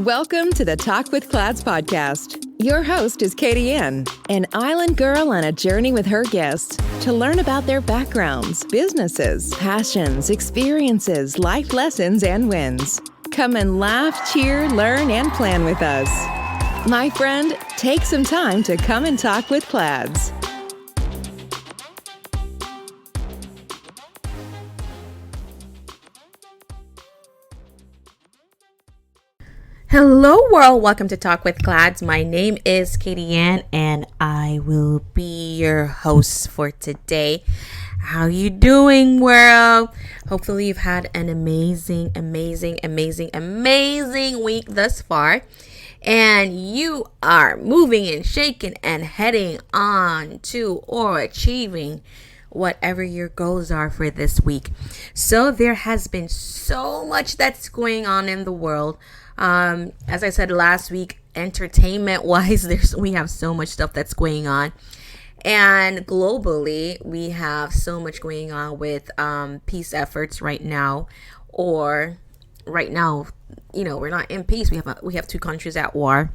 Welcome to the Talk with Clads podcast. Your host is Kadianne, an island girl on a journey with her guests to learn about their backgrounds, businesses, passions, experiences, life lessons, and wins. Come and laugh, cheer, learn, and plan with us. My friend, take some time to come and talk with Clads. Hello world, welcome to Talk with Clads. My name is Kadianne and I will be your host for today. How you doing world? Hopefully you've had an amazing week thus far. And you are moving and shaking and heading on to or achieving whatever your goals are for this week. So there has been so much that's going on in the world. As I said last week, entertainment wise, we have so much stuff that's going on. And globally, we have so much going on with peace efforts right now. Or right now, we're not in peace. We have two countries at war.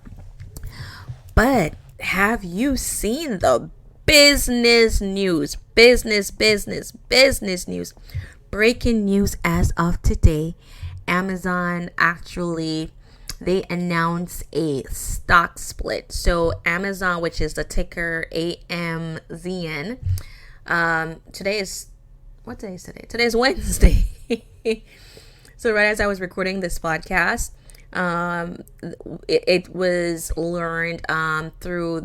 But have you seen the business news? Business news. Breaking news as of today. Amazon they announced a stock split. So Amazon, which is the ticker AMZN, today is, what day is today? Today is Wednesday. So right as I was recording this podcast, it was learned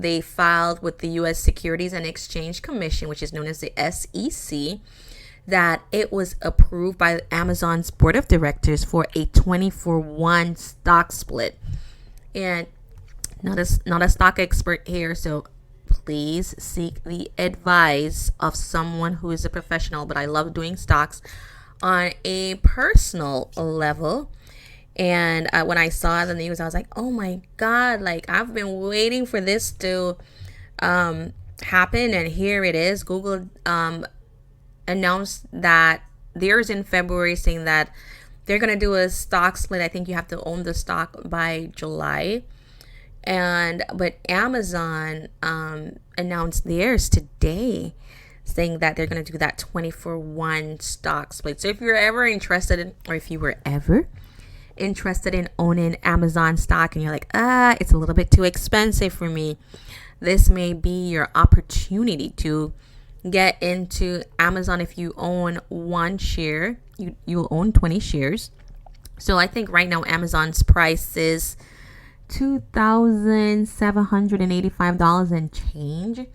they filed with the U.S. Securities and Exchange Commission, which is known as the SEC, that it was approved by Amazon's board of directors for a 20-for-1 stock split. And not a stock expert here, so please seek the advice of someone who is a professional. But I love doing stocks on a personal level. And when I saw the news, I was like, oh my God, I've been waiting for this to happen. And here it is. Google announced that theirs in February, saying that they're going to do a stock split. I think you have to own the stock by July. But Amazon announced theirs today, saying that they're going to do that 20-for-1 stock split. So if you're ever interested in, or if you were ever interested in owning Amazon stock and you're like, it's a little bit too expensive for me, this may be your opportunity to get into Amazon. If you own one share, you'll own 20 shares. So I think right now Amazon's price is $2,785 and change.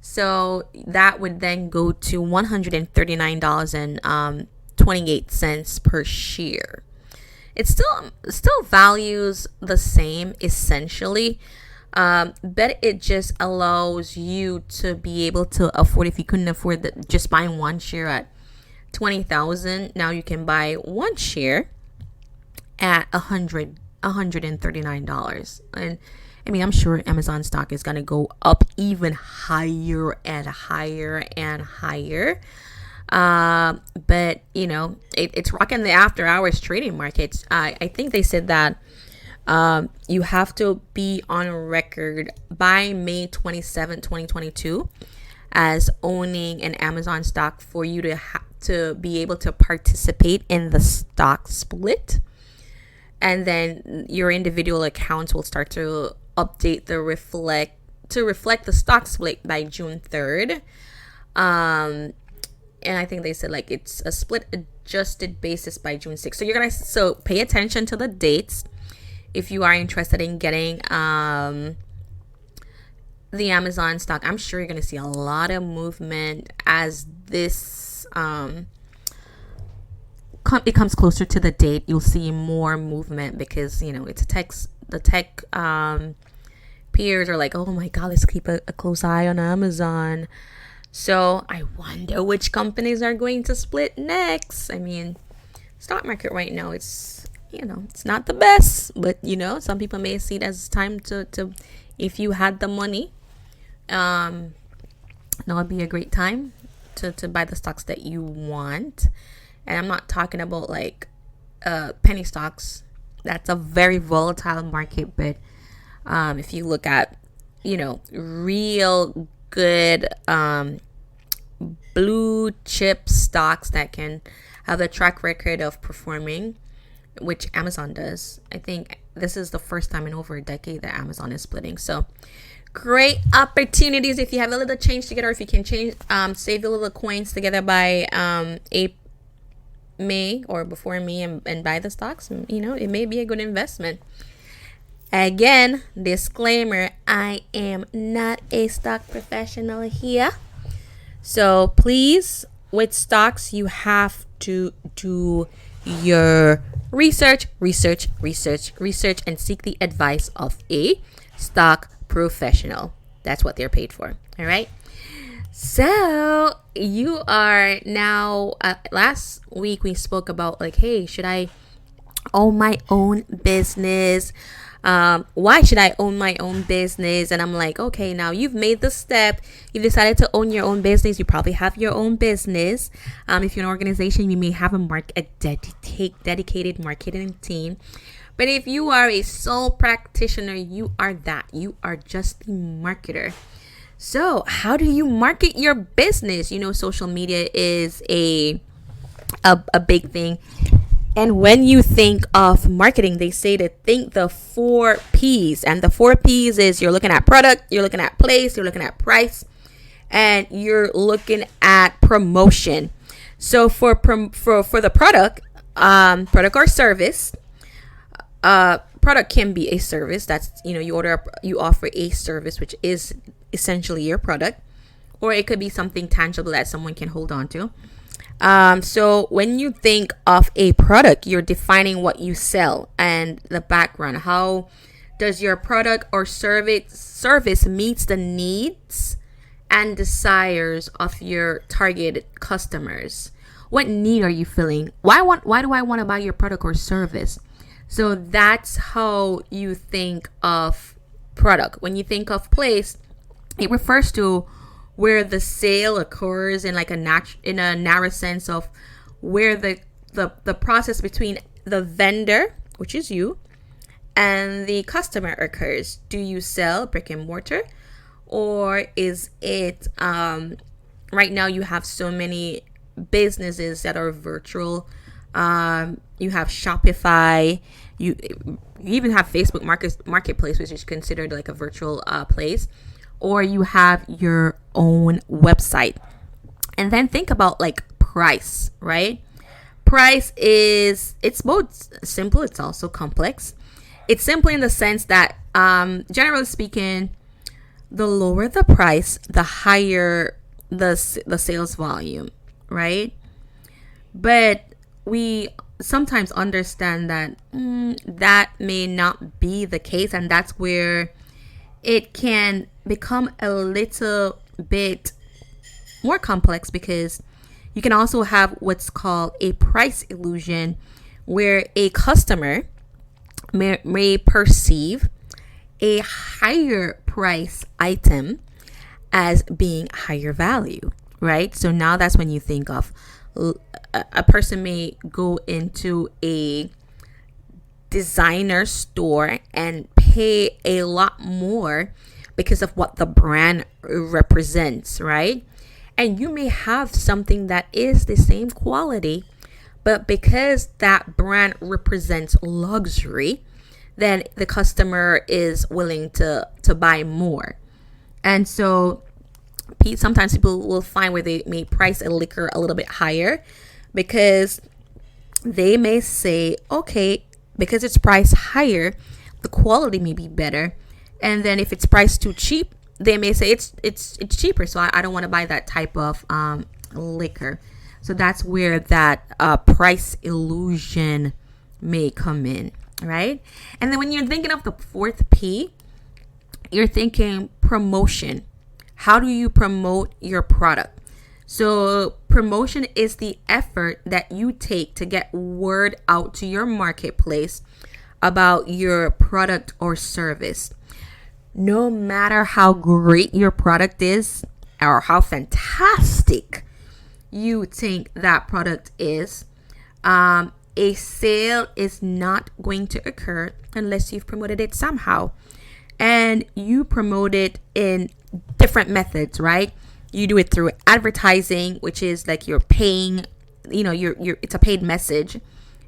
So that would then go to $139.28 per share. It still values the same essentially. But it just allows you to be able to afford, if you couldn't afford just buying one share at $20,000, now you can buy one share at $139. And I mean, I'm sure Amazon stock is going to go up even higher and higher and higher. But it's rocking the after hours trading markets. I think they said that you have to be on record by May 27, 2022 as owning an Amazon stock for you to be able to participate in the stock split. And then your individual accounts will start to update to reflect the stock split by June 3rd. And I think they said it's a split adjusted basis by June 6th. So pay attention to the dates. If you are interested in getting the Amazon stock, I'm sure you're going to see a lot of movement as this it comes closer to the date. You'll see more movement because, it's the tech peers are like, oh my God, let's keep a close eye on Amazon. So I wonder which companies are going to split next. I mean, stock market right now, it's not the best, but some people may see it as time to if you had the money, it would be a great time to buy the stocks that you want. And I'm not talking about penny stocks. That's a very volatile market. But if you look at, real good blue chip stocks that can have a track record of performing, which Amazon does, I think this is the first time in over a decade that Amazon is splitting. So great opportunities if you have a little change together, if you can save a little coins together by May or before May and buy the stocks. It may be a good investment. Again, disclaimer, I am not a stock professional here. So please, with stocks, you have to do your research, and seek the advice of a stock professional. That's what they're paid for. All right. So you are now, last week we spoke about hey, should I own my own business? Why should I own my own business? And I'm like, okay, now you've made the step. You've decided to own your own business. You probably have your own business. If you're an organization, you may have a dedicated marketing team. But if you are a sole practitioner, you are that. You are just the marketer. So how do you market your business? Social media is a big thing. And when you think of marketing, they say to think the 4 P's. And the 4 P's is you're looking at product, you're looking at place, you're looking at price, and you're looking at promotion. So for the product or service, product can be a service. That's, you offer a service, which is essentially your product, or it could be something tangible that someone can hold on to. So when you think of a product, you're defining what you sell and the background. How does your product or service meets the needs and desires of your target customers? What need are you filling? Why do I want to buy your product or service? So that's how you think of product. When you think of place, it refers to where the sale occurs in in a narrow sense of where the process between the vendor, which is you, and the customer occurs. Do you sell brick and mortar, or is it right now you have so many businesses that are virtual? You have Shopify, you even have Facebook marketplace, which is considered like a virtual place, or you have your own website. And then think about price, right? Price it's both simple, it's also complex. It's simple in the sense that generally speaking, the lower the price, the higher the sales volume, right? But we sometimes understand that that may not be the case, and that's where it can become a little bit more complex, because you can also have what's called a price illusion, where a customer may perceive a higher price item as being higher value, right? So now that's when you think of a person may go into a designer store and pay a lot more because of what the brand represents, right? And you may have something that is the same quality, but because that brand represents luxury, then the customer is willing to buy more. And so sometimes people will find where they may price a liquor a little bit higher, because they may say, okay, because it's priced higher, the quality may be better. And then if it's priced too cheap, they may say it's cheaper, so I don't want to buy that type of liquor. So that's where that price illusion may come in, right? And then when you're thinking of the 4th P, you're thinking promotion. How do you promote your product? So promotion is the effort that you take to get word out to your marketplace about your product or service. No matter how great your product is or how fantastic you think that product is, a sale is not going to occur unless you've promoted it somehow. And you promote it in different methods, right? You do it through advertising, which is like you're paying, it's a paid message.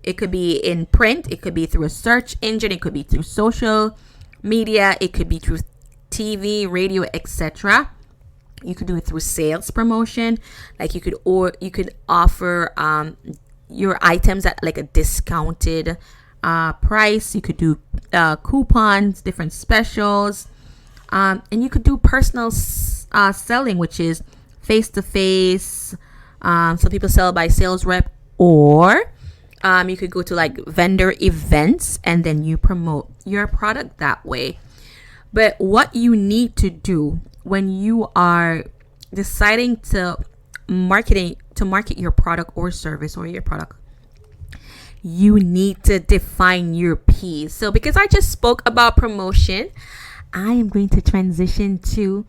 It could be in print, it could be through a search engine, it could be through social media, it could be through TV, radio, etc. You could do it through sales promotion, like you could offer your items at like a discounted price. You could do coupons, different specials, and you could do personal selling, which is face to face. Some people sell by sales rep, or you could go to like vendor events and then you promote your product that way. But what you need to do when you are deciding to market your product or service or your product, you need to define your P's. So because I just spoke about promotion, I am going to transition to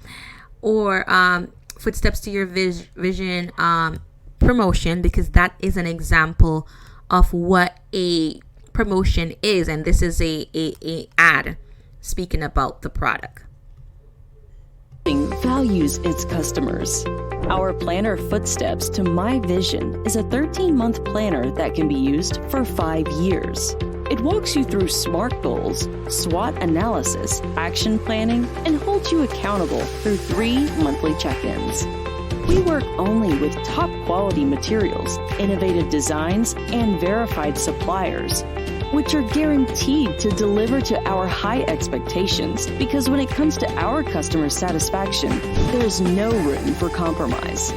footsteps to your vision promotion, because that is an example of what a promotion is, and this is a ad speaking about the product. Values its customers. Our planner Footsteps to My Vision is a 13-month planner that can be used for 5 years. It walks you through SMART goals, SWOT analysis, action planning, and holds you accountable through 3 monthly check-ins. We work only with top quality materials, innovative designs, and verified suppliers, which are guaranteed to deliver to our high expectations, because when it comes to our customer satisfaction, there's no room for compromise.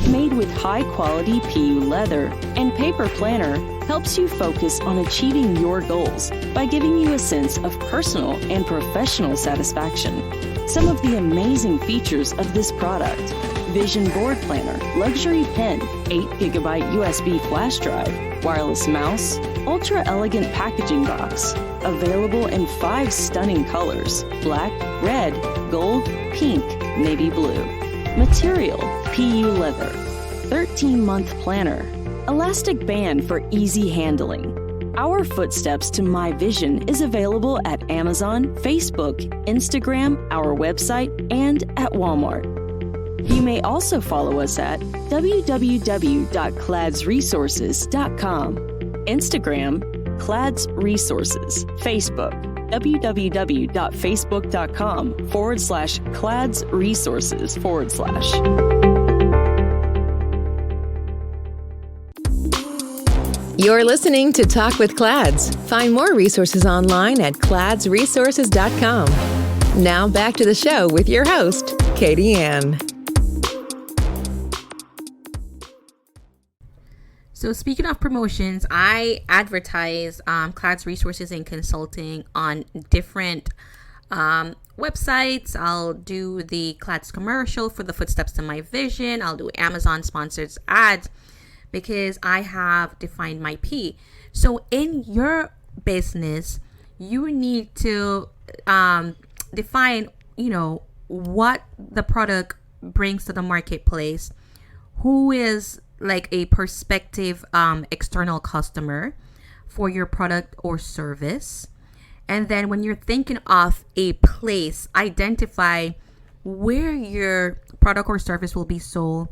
Made with high-quality PU leather and paper planner helps you focus on achieving your goals by giving you a sense of personal and professional satisfaction. Some of the amazing features of this product: Vision Board Planner, luxury pen, 8GB USB flash drive, wireless mouse, ultra elegant packaging box, available in 5 stunning colors: black, red, gold, pink, navy blue. Material: PU leather. 13-month planner. Elastic band for easy handling. Our Footsteps to My Vision is available at Amazon, Facebook, Instagram, our website, and at Walmart. You may also follow us at www.cladsresources.com, Instagram, Clads Resources, Facebook, www.facebook.com/cladsresources/. You're listening to Talk with Clads. Find more resources online at cladsresources.com. Now back to the show with your host, Kadianne. So speaking of promotions, I advertise Clads Resources and Consulting on different websites. I'll do the Clads commercial for the Footsteps to My Vision. I'll do Amazon sponsored ads, because I have defined my P. So in your business, you need to define, what the product brings to the marketplace, who is like a prospective external customer for your product or service. And then when you're thinking of a place, identify where your product or service will be sold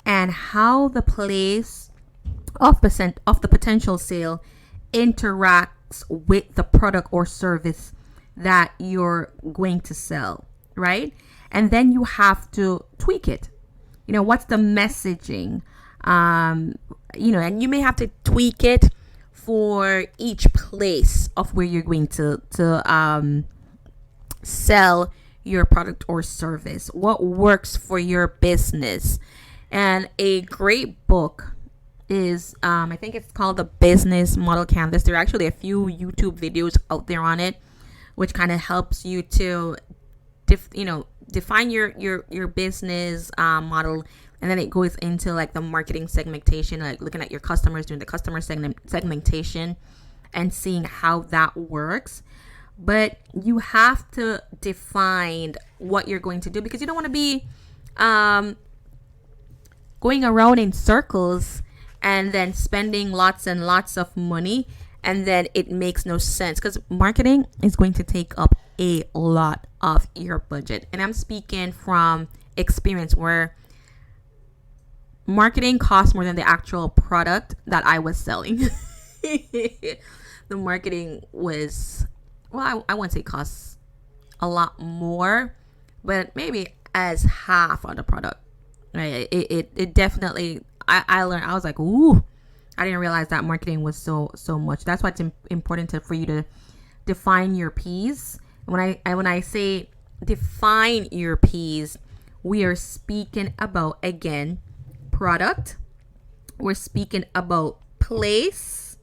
and how the place of the potential sale interacts with the product or service that you're going to sell, right? And then you have to tweak it. What's the messaging? And you may have to tweak it for each place of where you're going to sell your product or service. What works for your business? And a great book is, I think it's called The Business Model Canvas. There are actually a few YouTube videos out there on it, which kind of helps you to, define your business model. And then it goes into like the marketing segmentation, like looking at your customers, doing the customer segmentation and seeing how that works. But you have to define what you're going to do, because you don't want to be going around in circles and then spending lots and lots of money, and then it makes no sense, because marketing is going to take up a lot of your budget. And I'm speaking from experience where marketing costs more than the actual product that I was selling. The marketing was, well, I wouldn't say costs a lot more, but maybe as half of the product. Right? It definitely, I learned, I was like, ooh, I didn't realize that marketing was so much. That's why it's important for you to define your P's. When I say define your P's, we are speaking about, again, product. We're speaking about place,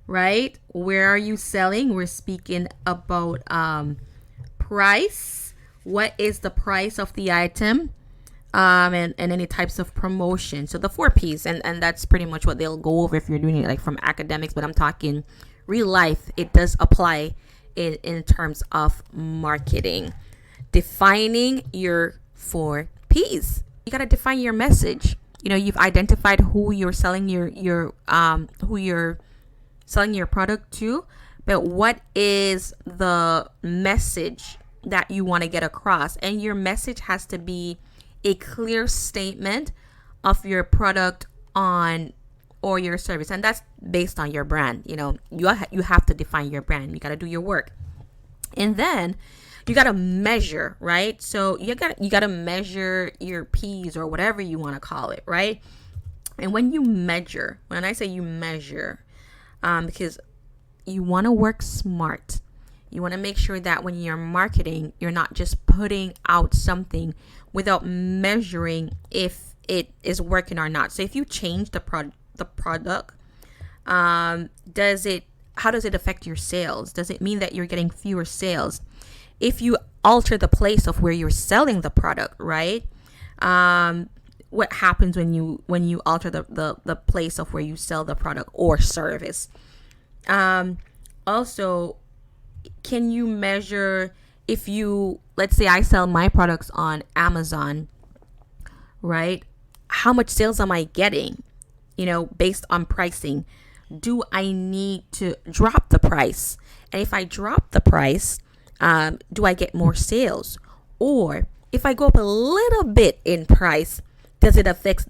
right? Where are you selling? We're speaking about price. What is the price of the item? And any types of promotion. So the 4 P's, and that's pretty much what they'll go over if you're doing it like from academics, but I'm talking real life. It does apply in terms of marketing. Defining your 4 P's. You got to define your message. You've identified who you're selling your product to, but what is the message that you want to get across? And your message has to be a clear statement of your product or your service, and that's based on your brand. You have to define your brand. You got to do your work, and then you got to measure, right? So you got to measure your P's, or whatever you want to call it, right? And when I say you measure, because you want to work smart. You want to make sure that when you're marketing, you're not just putting out something without measuring if it is working or not. So if you change the product, how does it affect your sales? Does it mean that you're getting fewer sales? If you alter the place of where you're selling the product, right? What happens when you alter the place of where you sell the product or service? Also, can you measure, if let's say I sell my products on Amazon, right? How much sales am I getting? Based on pricing. Do I need to drop the price? And if I drop the price, do I get more sales? Or if I go up a little bit in price, does it affect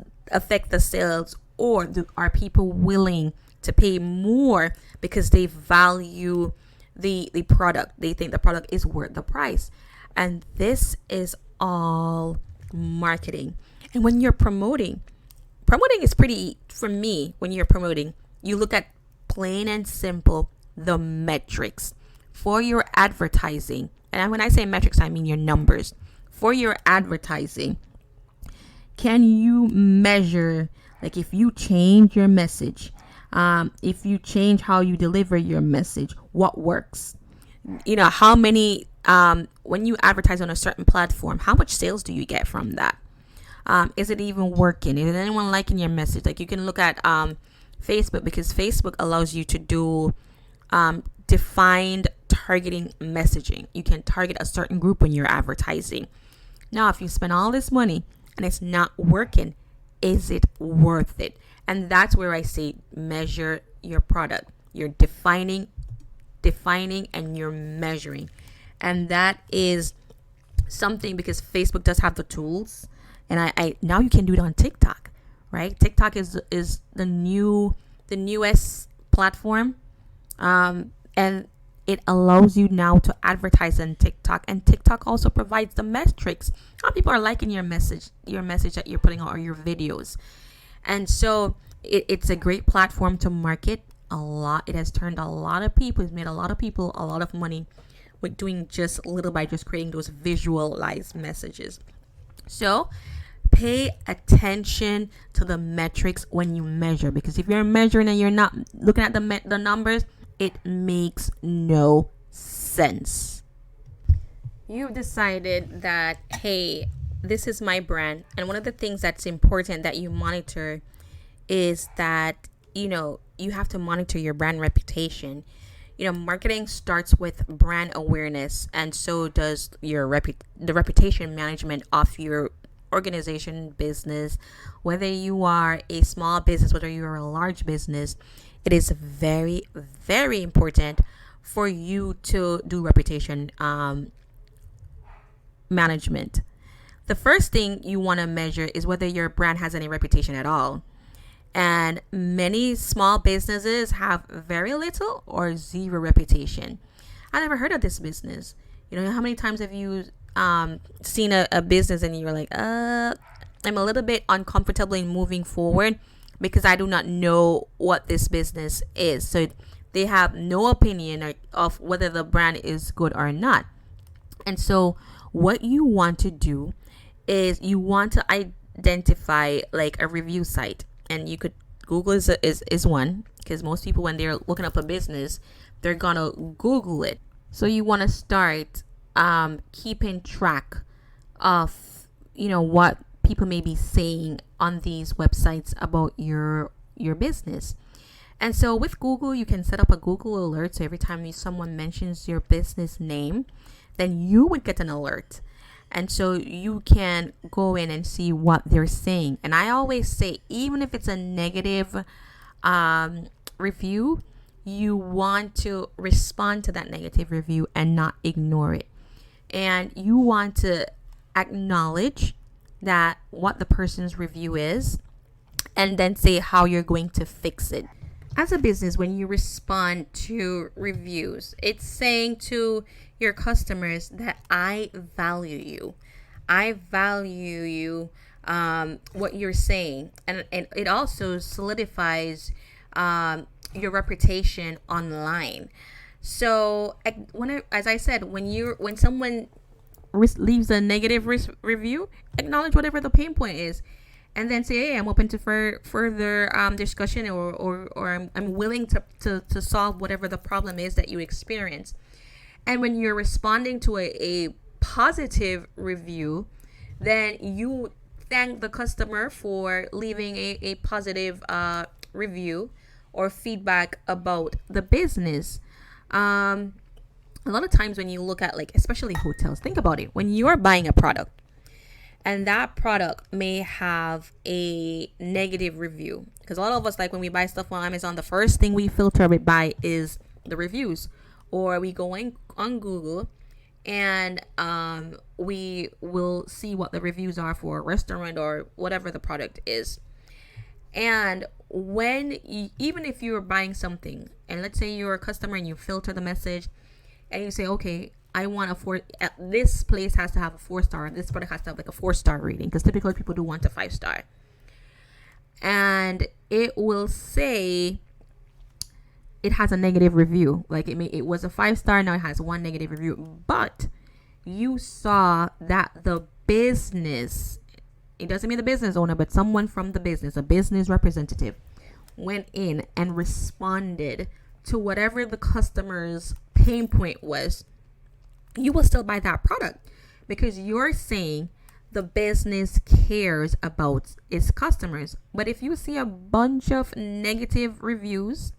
the sales? Or are people willing to pay more because they value the product? They think the product is worth the price. And this is all marketing. And when you're promoting is pretty, for me, when you're promoting, you look at plain and simple the metrics for your advertising. And when I say metrics, I mean your numbers. For your advertising, can you measure, like, if you change your message, if you change how you deliver your message, what works? How many, when you advertise on a certain platform, how much sales do you get from that? Is it even working? Is anyone liking your message? Like, you can look at Facebook, because Facebook allows you to do defined targeting messaging. You can target a certain group when you're advertising. Now, if you spend all this money and it's not working, is it worth it? And that's where I say measure your product. You're defining and you're measuring. And that is something, because Facebook does have the tools, and I now you can do it on TikTok, right? TikTok is the newest platform, and it allows you now to advertise on TikTok, and TikTok also provides the metrics. How people are liking your message that you're putting out, or your videos. And so it's a great platform to market a lot. It has turned a lot of people, it's made a lot of people a lot of money with doing just little by just creating those visualized messages. So pay attention to the metrics when you measure, because if you're measuring and you're not looking at the numbers, it makes no sense. You've decided that, hey, this is my brand, and one of the things that's important that you monitor is that you have to monitor your brand reputation. Marketing starts with brand awareness, and so does your the reputation management of your organization, business, whether you are a small business, whether you are a large business, it is very, very important for you to do reputation management. The first thing you want to measure is whether your brand has any reputation at all. And many small businesses have very little or zero reputation. I never heard of this business. You know, how many times have you seen a business and you're like, I'm a little bit uncomfortable in moving forward because I do not know what this business is. So they have no opinion of whether the brand is good or not. And so what you want to do is you want to identify like a review site. And you could, Google is one, because most people, when they're looking up a business, they're gonna Google it. So you want to start keeping track of, you know, what people may be saying on these websites about your business. And so with Google, you can set up a Google alert. So every time someone mentions your business name, then you would get an alert. And so you can go in and see what they're saying. And I always say, even if it's a negative review, you want to respond to that negative review and not ignore it. And you want to acknowledge that what the person's review is, and then say how you're going to fix it. As a business, when you respond to reviews, it's saying to your customers that I value you. I value you, what you're saying. And it also solidifies your reputation online. So as I said, when someone leaves a negative review, acknowledge whatever the pain point is. And then say, hey, I'm open to further discussion, or I'm willing to solve whatever the problem is that you experience. And when you're responding to a positive review, then you thank the customer for leaving a positive review or feedback about the business. A lot of times when you look at, like, especially hotels, think about it. When you're buying a product, and that product may have a negative review, because a lot of us, like, when we buy stuff on Amazon, the first thing we filter it by is the reviews, or we go on Google and we will see what the reviews are for a restaurant or whatever the product is. And even if you're buying something, and let's say you're a customer and you filter the message and you say, okay, I want this place has to have a 4-star, and this product has to have like a 4-star rating, because typically people do 1 to 5 star. And it will say it has a negative review. Like it was a 5-star, now it has 1 negative review. But you saw that the business, it doesn't mean the business owner, but someone from the business, a business representative, went in and responded to whatever the customer's pain point was. You will still buy that product, because you're saying the business cares about its customers. But if you see a bunch of negative reviews,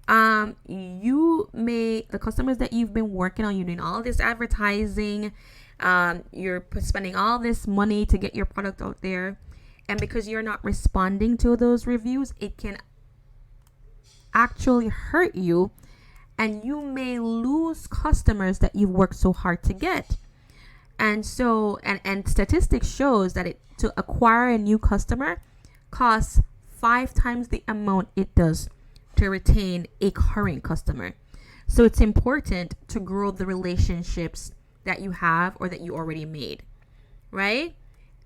the customers that you've been working on, you're doing all this advertising, you're spending all this money to get your product out there, and because you're not responding to those reviews, it can actually hurt you. And you may lose customers that you've worked so hard to get. And so, and statistics shows that to acquire a new customer costs 5 times the amount it does to retain a current customer. So it's important to grow the relationships that you have or that you already made, right?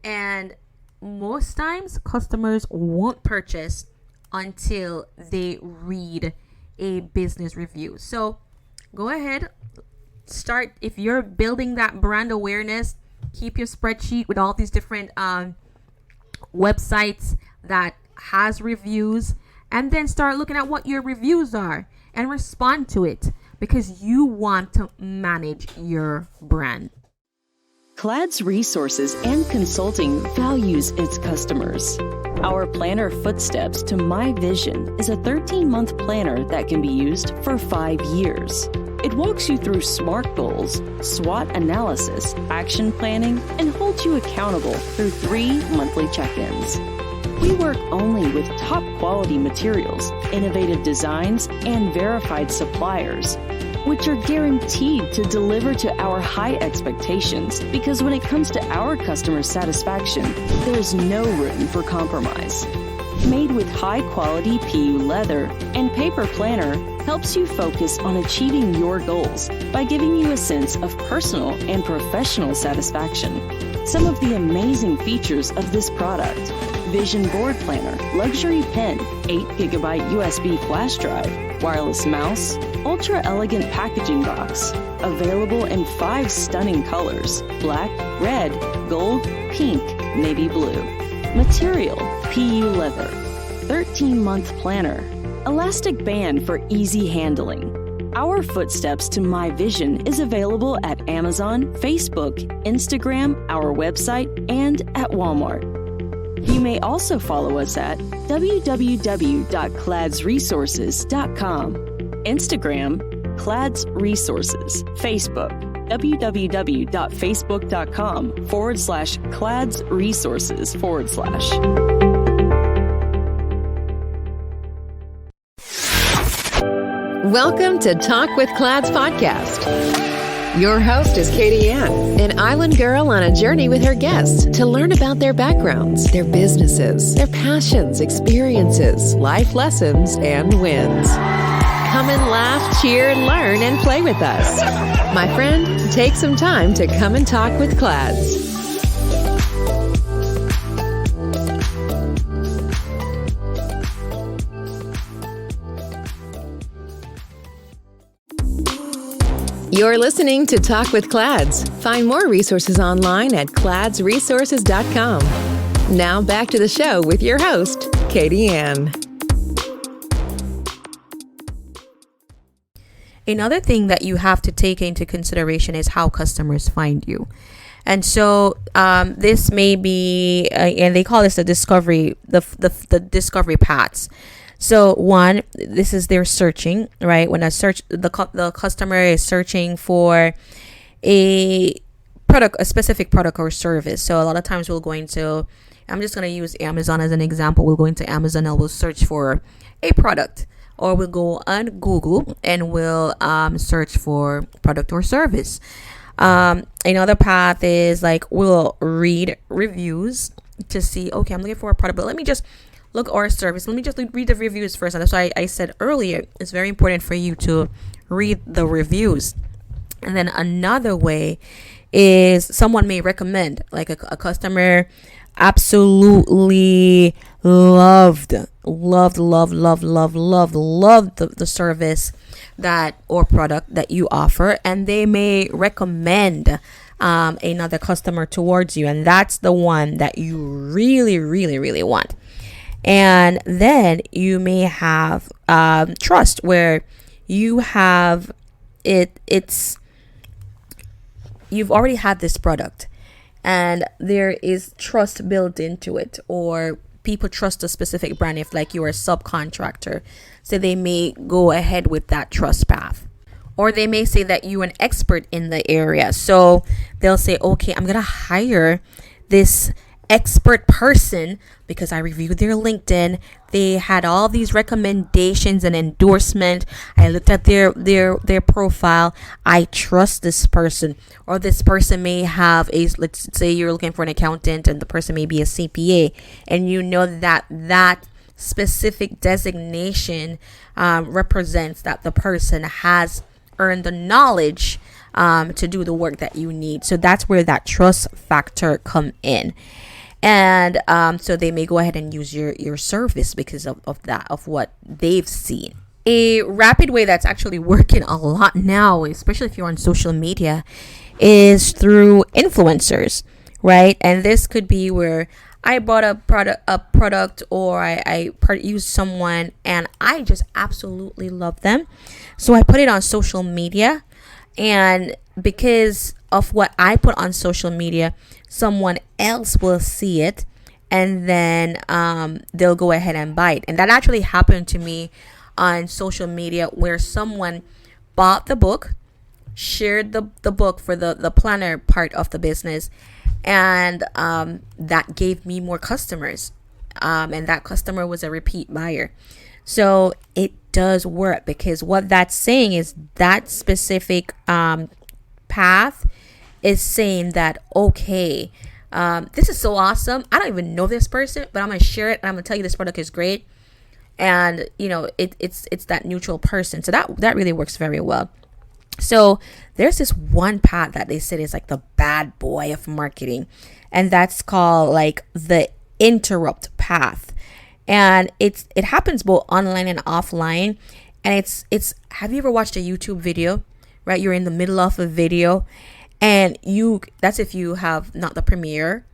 And most times customers won't purchase until they read a business review. So go ahead, start. If you're building that brand awareness, keep your spreadsheet with all these different websites that has reviews, and then start looking at what your reviews are and respond to it, because you want to manage your brand. Clad's Resources and Consulting values its customers. Our planner Footsteps to My Vision is a 13-month planner that can be used for 5 years. It walks you through SMART goals, SWOT analysis, action planning, and holds you accountable through 3 monthly check-ins. We work only with top quality materials, innovative designs, and verified suppliers, which are guaranteed to deliver to our high expectations, because when it comes to our customer satisfaction, there's no room for compromise. Made with high-quality PU leather and paper planner helps you focus on achieving your goals by giving you a sense of personal and professional satisfaction. Some of the amazing features of this product: Vision Board Planner, luxury pen, 8GB USB flash drive, wireless mouse, ultra elegant packaging box, available in 5 stunning colors: black, red, gold, pink, navy blue. Material: PU leather. 13-month planner. Elastic band for easy handling. Our Footsteps to My Vision is available at Amazon, Facebook, Instagram, our website, and at Walmart. You may also follow us at www.cladsresources.com, Instagram, Clads Resources, Facebook, www.facebook.com/cladsresources/. Welcome to Talk with Clads podcast. Your host is Kadianne, an island girl on a journey with her guests to learn about their backgrounds, their businesses, their passions, experiences, life lessons, and wins. Come and laugh, cheer, learn, and play with us. My friend, take some time to come and talk with Clads. You're listening to Talk with Clads. Find more resources online at cladsresources.com. Now back to the show with your host, Kadianne. Another thing that you have to take into consideration is how customers find you. And so this may be, and they call this the discovery paths. So one, this is their searching, right? When the customer is searching for a product, a specific product or service. So a lot of times we'll go into, I'm just going to use Amazon as an example. We'll go into Amazon and we'll search for a product, or we'll go on Google and we'll search for product or service. Another path is like we'll read reviews to see, okay, I'm looking for a product, but let me just look or a service. Let me just read the reviews first. And that's why I said earlier, it's very important for you to read the reviews. And then another way is someone may recommend, like a customer absolutely loved the service that or product that you offer, and they may recommend another customer towards you, and that's the one that you really want. And then you may have trust, where you have you've already had this product and there is trust built into it, or people trust a specific brand if like you're a subcontractor, so they may go ahead with that trust path. Or they may say that you're an expert in the area, so they'll say, okay, I'm gonna hire this expert person because I reviewed their LinkedIn. They had all these recommendations and endorsement. I looked at their profile. I trust this person. Or this person may have let's say you're looking for an accountant and the person may be a CPA, and you know that specific designation represents that the person has earned the knowledge to do the work that you need. So that's where that trust factor come in. And so they may go ahead and use your service because of what they've seen. A rapid way that's actually working a lot now, especially if you're on social media, is through influencers, right? And this could be where I bought a product, or I used someone and I just absolutely love them, so I put it on social media, and because of what I put on social media, someone else will see it and then they'll go ahead and buy it. And that actually happened to me on social media, where someone bought the book, shared the book for the planner part of the business, and that gave me more customers, and that customer was a repeat buyer. So it does work, because what that's saying is that specific path is saying that, okay, this is so awesome, I don't even know this person, but I'm gonna share it and I'm gonna tell you this product is great. And it's that neutral person. So that really works very well. So there's this one path that they said is like the bad boy of marketing, and that's called like the interrupt path. And it happens both online and offline. And it's have you ever watched a YouTube video, right? You're in the middle of a video, and that's if you have not the Premiere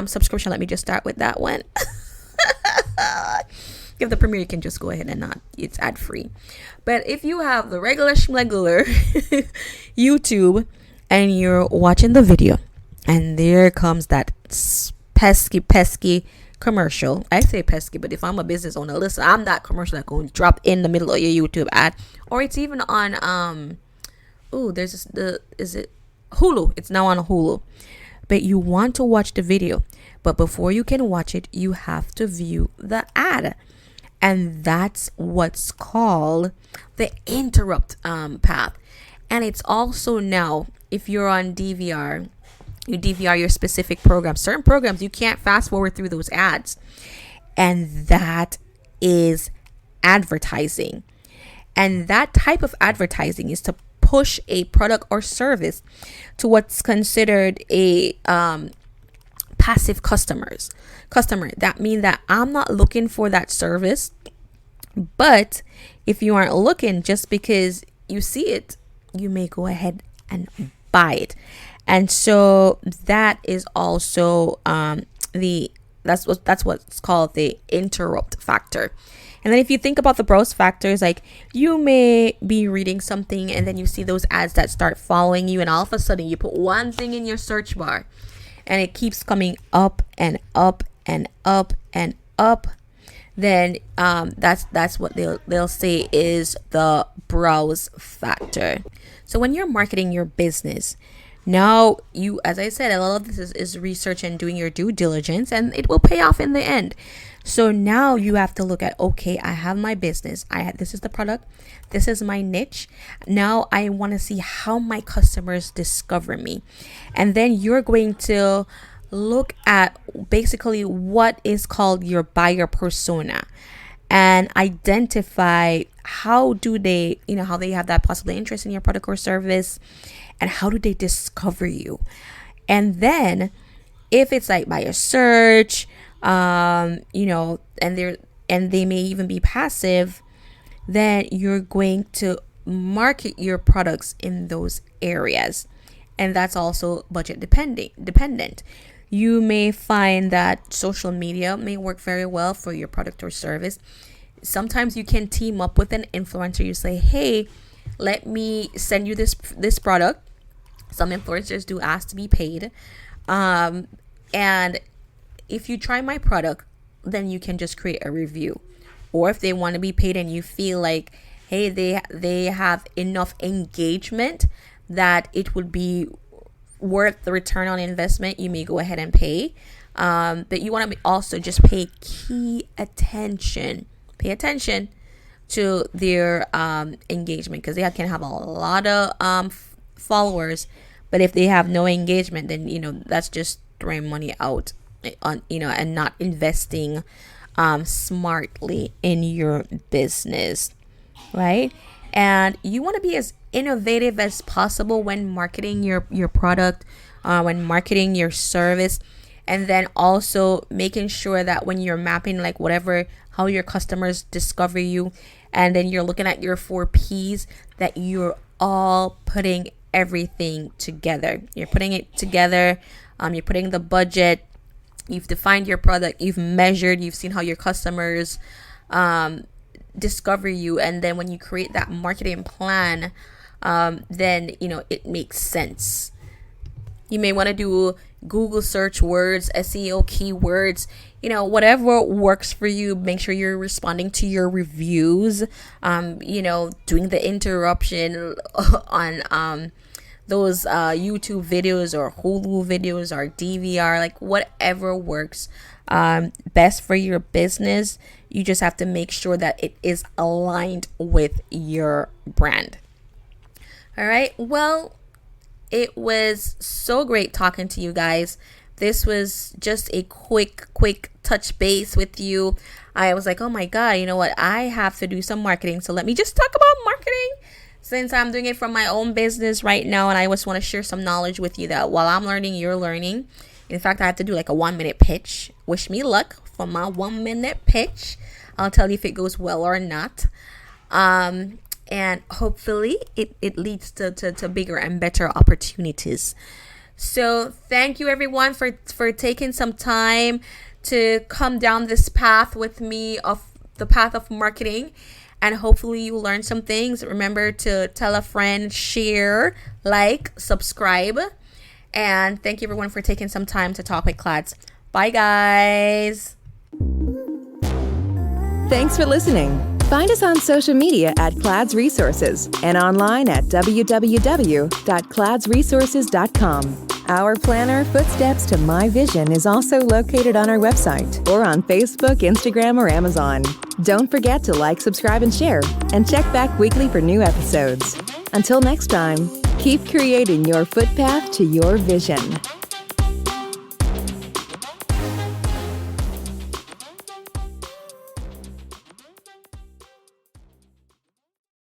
subscription. Let me just start with that one. If the Premiere, you can just go ahead and it's ad free. But if you have the regular schmegular YouTube, and you're watching the video, and there comes that pesky commercial. I say pesky, but if I'm a business owner, listen, I'm that commercial that going to drop in the middle of your YouTube ad. Or it's even on is it Hulu? It's now on Hulu. But you want to watch the video, but before you can watch it, you have to view the ad. And that's what's called the interrupt path. And it's also now, if you're on DVR, you DVR your specific program. Certain programs, you can't fast forward through those ads. And that is advertising. And that type of advertising is to push a product or service to what's considered a passive customer. That means that I'm not looking for that service, but if you aren't looking, just because you see it, you may go ahead and buy it. And so that is also that's what's called the interrupt factor. And then if you think about the browse factors, like you may be reading something and then you see those ads that start following you, and all of a sudden you put one thing in your search bar and it keeps coming up and up and up and up. Then that's what they'll say is the browse factor. So when you're marketing your business, now you, as I said, a lot of this is research and doing your due diligence, and it will pay off in the end. So now you have to look at, okay, I have my business. This is the product. This is my niche. Now I want to see how my customers discover me. And then you're going to look at basically what is called your buyer persona, and identify how do they, how they have that possible interest in your product or service, and how do they discover you. And then if it's like by a search, and they may even be passive, then you're going to market your products in those areas. And that's also budget dependent. You may find that social media may work very well for your product or service. Sometimes you can team up with an influencer. You say, hey, let me send you this product. Some influencers do ask to be paid. And if you try my product, then you can just create a review. Or if they want to be paid and you feel like, hey, they have enough engagement that it would be worth the return on investment, you may go ahead and pay. But you want to also just pay attention to their engagement, because they can have a lot of followers, but if they have no engagement, then that's just throwing money out on and not investing smartly in your business, right? And you want to be as innovative as possible when marketing your product, when marketing your service, and then also making sure that when you're mapping like how your customers discover you, and then you're looking at your 4 P's, that you're all putting everything together. You're putting it together. You're putting the budget. You've defined your product. You've measured. You've seen how your customers discover you, and then when you create that marketing plan, then it makes sense. You may want to do Google search words, SEO keywords, whatever works for you. Make sure you're responding to your reviews, doing the interruption on those YouTube videos or Hulu videos or DVR, like whatever works best for your business. You just have to make sure that it is aligned with your brand. All right. Well, it was so great talking to you guys. This was just a quick touch base with you. I was like, oh my God, you know what? I have to do some marketing. So let me just talk about marketing since I'm doing it from my own business right now. And I just want to share some knowledge with you that while I'm learning, you're learning. In fact, I have to do like a 1-minute pitch. Wish me luck for my 1-minute pitch. I'll tell you if it goes well or not. And hopefully it leads to bigger and better opportunities. So thank you everyone for taking some time to come down this path with me of the path of marketing. And hopefully you learn some things. Remember to tell a friend, share, like, subscribe. And thank you everyone for taking some time to talk with Clads. Bye guys. Thanks for listening. Find us on social media at Clads Resources and online at www.cladsresources.com. Our planner, Footsteps to My Vision, is also located on our website or on Facebook, Instagram, or Amazon. Don't forget to like, subscribe, and share, and check back weekly for new episodes. Until next time, keep creating your footpath to your vision.